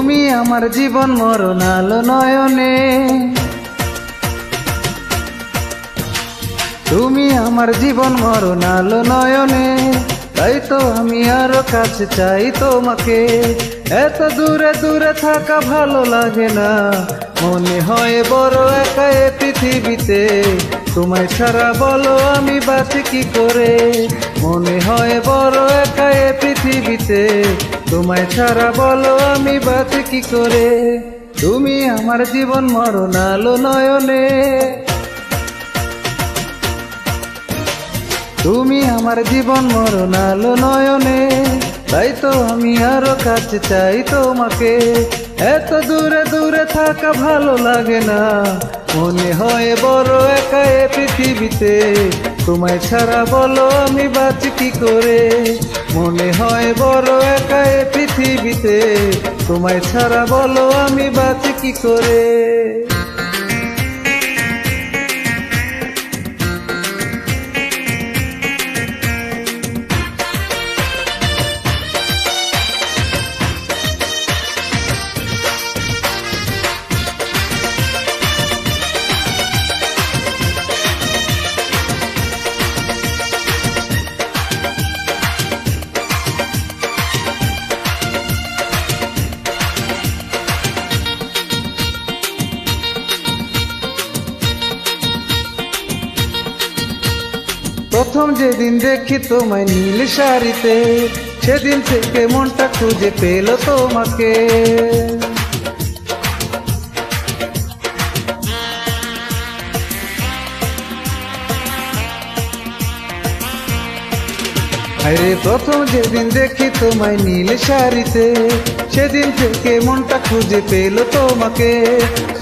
তুমি আমার জীবন মরণ আলো নয়নে, তুমি আমার জীবন মরণ আলো নয়নে, তাই তো আমি আরো কাছে চাই তোমাকে। এত দূরে দূরে থাকা ভালো লাগে না, মনে হয় বড় একা এ পৃথিবীতে। তোমায় ছাড়া বলো আমি বাঁচি কি করে, মনে হয় বড় একা এ পৃথিবীতে। তোমায় ছাড়া বলো আমি বাঁচি কি করে। তুমি আমার জীবন মরণ আলো নয়নে, তুমি আমার জীবন মরণ আলো নয়নে, তাই তো আমি আরো কাছে চাই তোমাকে। এত দূরে দূরে থাকা ভালো লাগে না, মনে হয় বড় একা এ পৃথিবীতে। তোমায় ছাড়া বলো আমি বাঁচি কি করে, মনে হয় বড় একা এ পৃথিবীতে। তোমায় ছাড়া বলো আমি বাঁচি কি করে। প্রথম যেদিন দেখি তোমায় নীল শাড়িতে, সেদিন থেকে মনটা খুঁজে পেল তোমাকে। আরে প্রথম যেদিন দেখি তোমায় নীল শাড়িতে, সেদিন থেকে মনটা খুঁজে পেল তোমাকে।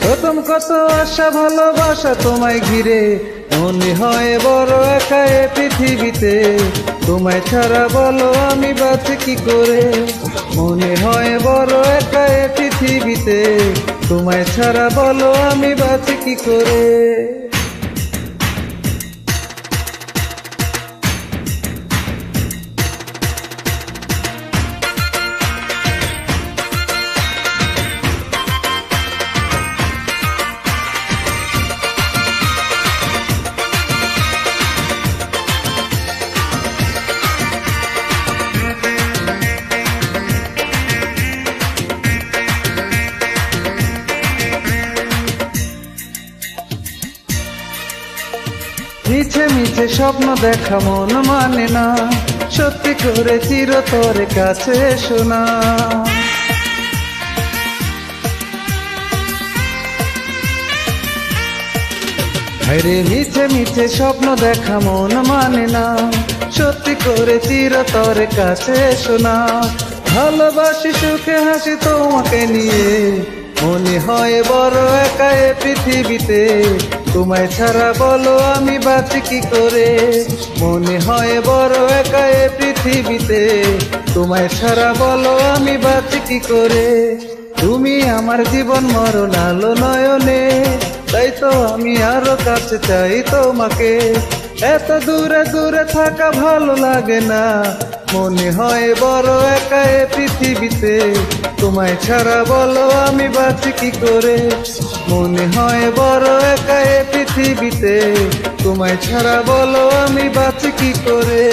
প্রথম কত আশা ভালোবাসা তোমায় ঘিরে, মনে হয় বড় একা এ পৃথিবীতে। তোমায় ছাড়া বলো আমি বাঁচি কি করে, মনে হয় বড় একা এ পৃথিবীতে। তোমায় ছাড়া বলো আমি বাঁচি কি করে। মিছে মিছে স্বপ্ন দেখা মন মানে না, সত্যি করে চিরতরে কাছে এসো না। আরে মিছে মিছে স্বপ্ন দেখা মন মানে না, সত্যি করে চিরতরে কাছে এসো না। ভালোবাসি সুখে হাসি তোমাকে নিয়ে, মনে হয় বড় একা এ পৃথিবীতে। তোমায় ছাড়া বলো আমি বাঁচি কি করে, মনে হয় বড় একা এ পৃথিবীতে। তোমায় ছাড়া বলো আমি বাঁচি কি করে। তুমি আমার জীবন মরণ আলো নয়নে, তাই তো আমি আরো কাছে চাই তোমাকে। এত দূরে দূরে থাকা ভালো লাগে না, মনে হয় বড় একা এ পৃথিবীতে। তোমায় ছাড়া বলো আমি বাঁচি কি করে, মনে হয় বড় একা এ পৃথিবীতে। তোমায় ছাড়া বলো আমি বাঁচি কি করে।